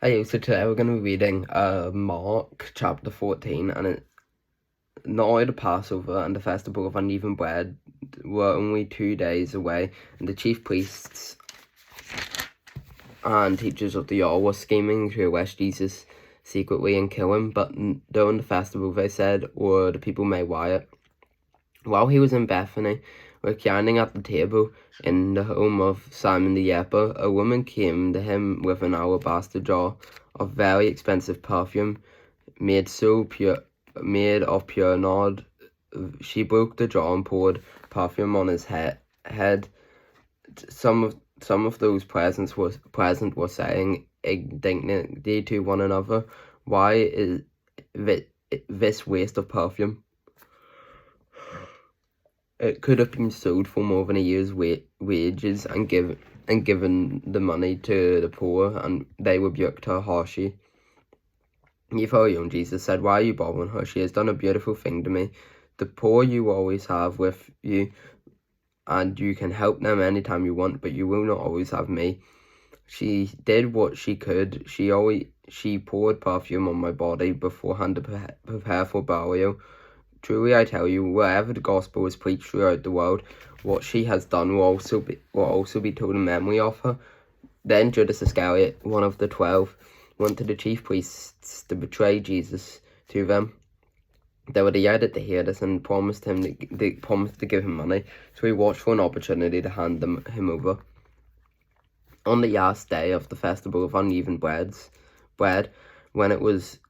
Hey, so today we're going to be reading Mark chapter 14, and now the Passover and the Festival of Unleavened Bread were only 2 days away, and the chief priests and teachers of the law were scheming to arrest Jesus secretly and kill him, but during the festival they said, or the people may riot. While he was in Bethany, reclining at the table in the home of Simon the leper, a woman came to him with an alabaster jar of very expensive perfume made of pure nard. She broke the jar and poured perfume on his head. Some of those present were saying indignantly to one another, "Why is this waste of perfume? It could have been sold for more than a year's wages and given the money to the poor." And they rebuked her harshly. "Leave her alone," Jesus said. "Why are you bothering her? She has done a beautiful thing to me. The poor you always have with you, and you can help them anytime you want, but you will not always have me. She did what she could. She poured perfume on my body beforehand to prepare for burial. Truly I tell you, wherever the gospel is preached throughout the world, what she has done will also be told in memory of her." Then Judas Iscariot, one of the 12, went to the chief priests to betray Jesus to them. They were delighted to hear this and promised to give him money, so he watched for an opportunity to hand him over. On the last day of the festival of unleavened bread, when it was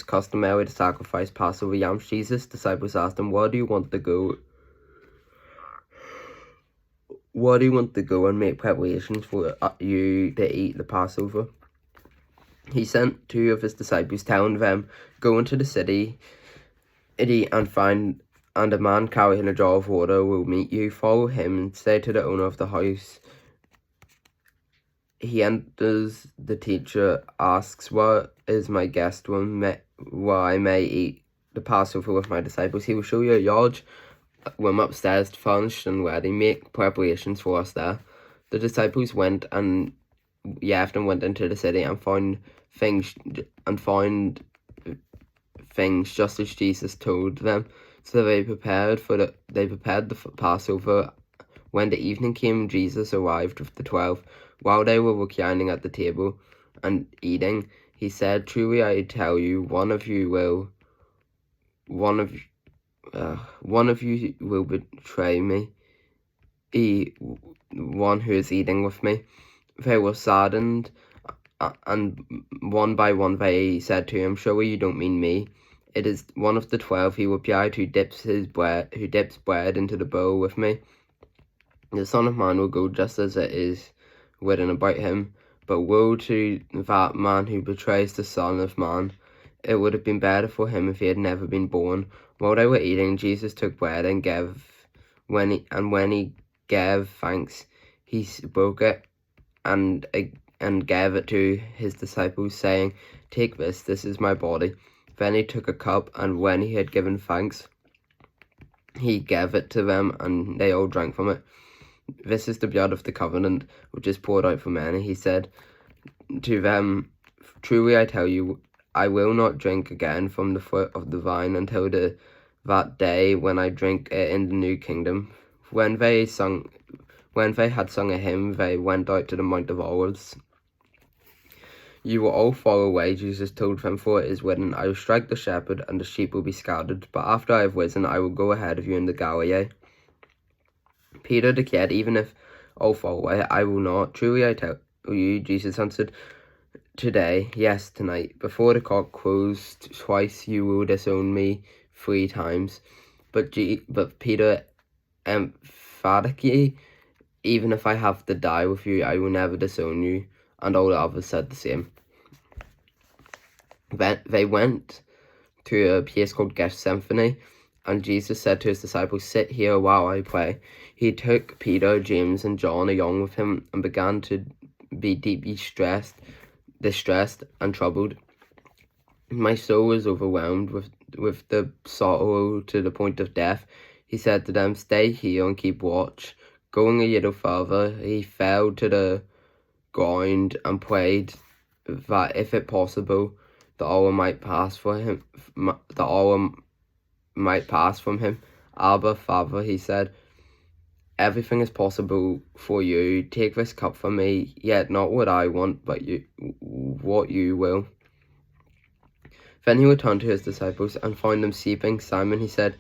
customary to sacrifice Passover yams, Jesus' disciples asked him, Where do you want to go and make preparations for you to eat the Passover?" He sent 2 of his disciples, telling them, "Go into the city and a man carrying a jar of water will meet you. Follow him and say to the owner of the house." He enters. The teacher asks, "Where is my guest room where I may eat the Passover with my disciples?" "He will show you a large room upstairs, furnished and ready. Make preparations for us there." The disciples went and went into the city and found things just as Jesus told them. So they prepared the Passover. When the evening came, Jesus arrived with the 12. While they were reclining at the table and eating, he said, "Truly I tell you, one of you will betray me, one who is eating with me." They were saddened, and one by one they said to him, "Surely you don't mean me?" "It is one of the 12, he replied, who dips bread into the bowl with me. The Son of Man will go just as it is written about him, but woe to that man who betrays the Son of Man. It would have been better for him if he had never been born." While they were eating, Jesus took bread and when he gave thanks, he broke it and gave it to his disciples, saying, "Take this is my body." Then he took a cup, and when he had given thanks, he gave it to them, and they all drank from it. "This is the blood of the covenant, which is poured out for many," he said to them. "Truly I tell you, I will not drink again from the fruit of the vine until that day when I drink it in the new kingdom." When they had sung a hymn, they went out to the Mount of Olives. "You will all fall away," Jesus told them, "for it is written, I will strike the shepherd, and the sheep will be scattered. But after I have risen, I will go ahead of you into Galilee." Peter declared, "Even if all fall away, I will not." "Truly I tell you," Jesus answered, "today, yes, tonight, before the cock crows twice, you will disown me 3 times. But Peter emphatically, "Even if I have to die with you, I will never disown you." And all the others said the same. Then they went to a place called Gethsemane, and Jesus said to his disciples, "Sit here while I pray." He took Peter, James, and John along with him and began to be deeply distressed and troubled. "My soul is overwhelmed with the sorrow to the point of death," he said to them. "Stay here and keep watch." Going a little further, he fell to the ground and prayed that if it possible, the hour might pass for him. The hour might pass from him. Abba, Father, he said, everything is possible for you. Take this cup from me, yet not what I want, but what you will. Then he returned to his disciples and found them sleeping. Simon, he said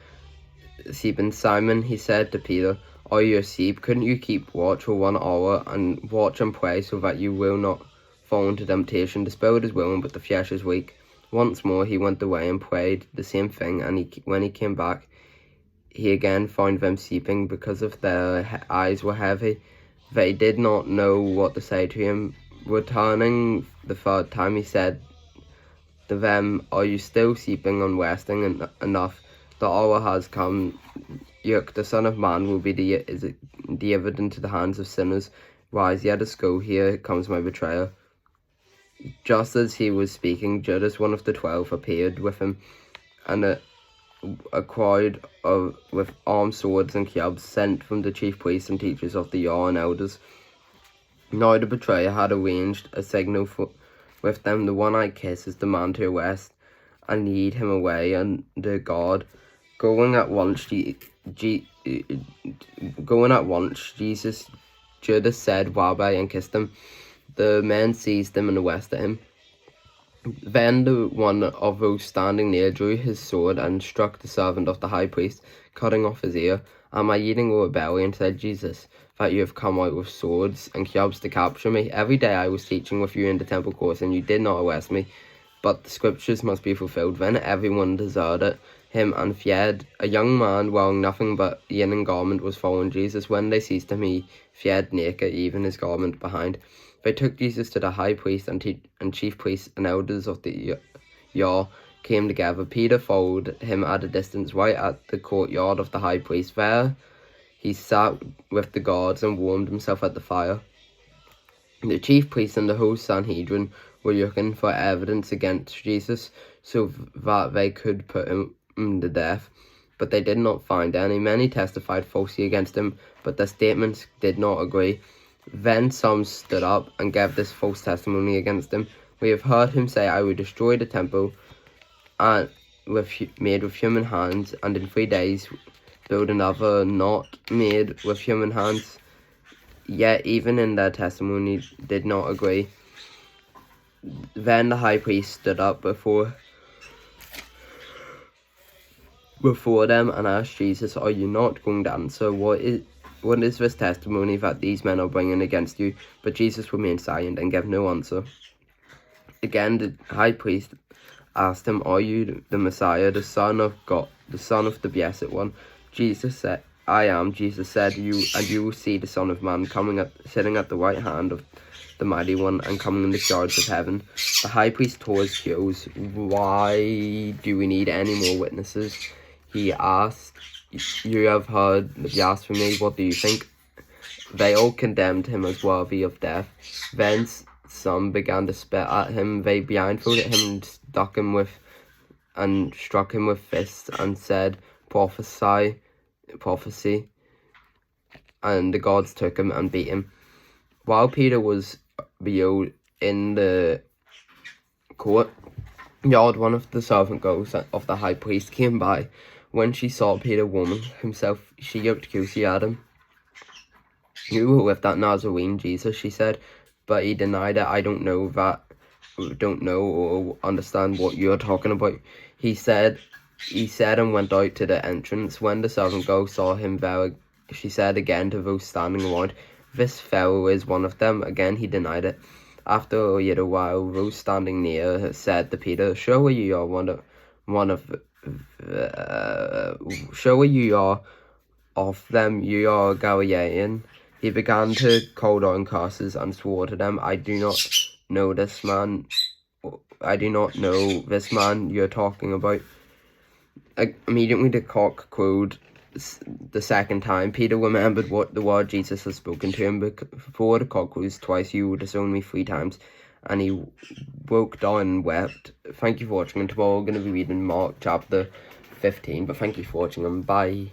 to Peter, are you asleep? Couldn't you keep watch for 1 hour, and watch and pray, so that you will not fall into temptation? The spirit is willing, but the flesh is weak. Once more he went away and prayed the same thing, and when he came back, he again found them sleeping, because of their eyes were heavy. They did not know what to say to him. Returning the third time, he said to them, are you still sleeping and resting enough? The hour has come. Look, the Son of Man will be delivered into the hands of sinners. Rise, let us go. Here comes my betrayer. Just as he was speaking, Judas, one of the 12, appeared with him, and a crowd with armed swords and clubs, sent from the chief priests and teachers of the law and elders. Now the betrayer had arranged a signal with them. The one-eyed kiss is the man to arrest and lead him away under guard. Going at once, Judas said, Rabbi, and kissed him. The men seized him and arrested him. Then the one of those standing near drew his sword and struck the servant of the high priest, cutting off his ear. Am I eating a rebellion, said Jesus, that you have come out with swords and clubs to capture me? Every day I was teaching with you in the temple courts, and you did not arrest me. But the scriptures must be fulfilled. Then everyone deserted him and fled. A young man wearing nothing but a linen garment was following Jesus. When they seized him, he fled naked, even his garment behind. They took Jesus to the high priest, and chief priests and elders of the law came together. Peter followed him at a distance, right at the courtyard of the high priest. There he sat with the guards and warmed himself at the fire. The chief priests and the whole Sanhedrin were looking for evidence against Jesus, so that they could put him to death, but they did not find any. Many testified falsely against him, but their statements did not agree. Then some stood up and gave this false testimony against him. We have heard him say, I will destroy the temple made with human hands, and in 3 days build another not made with human hands. Yet even in their testimony did not agree. Then the high priest stood up before them and asked Jesus, are you not going to answer? What is this testimony that these men are bringing against you? But Jesus remained silent and gave no answer. Again the high priest asked him, are you the Messiah, the Son of God, the Son of the Blessed One? Jesus said, I am. Jesus said, you will see the Son of Man sitting at the right hand of the Mighty One, and coming in the clouds of heaven. The high priest tore his clothes. Why do we need any more witnesses? He asked. You have heard the blasphemy. What do you think? They all condemned him as worthy of death. Then some began to spit at him. They blindfolded him and struck him with fists and said, prophecy. And the guards took him and beat him. While Peter was below in the courtyard, one of the servant girls of the high priest came by. When she saw Peter warming himself, she looked closely at him. You were with that Nazarene Jesus, she said, but he denied it. I don't know or understand what you're talking about, he said and went out to the entrance. When the servant girl saw him there, she said again to those standing around, this fellow is one of them. Again he denied it. After a little while, those standing near said to Peter, surely you are of them, you are Galilean. He began to call down curses and swore to them, I do not know this man you're talking about. Immediately the cock crowed the second time. Peter remembered what the word Jesus had spoken to him. Before the cock crows twice, you will disown me 3 times. And he broke down and wept. Thank you for watching, and tomorrow we're going to be reading Mark chapter 15. But thank you for watching, and bye.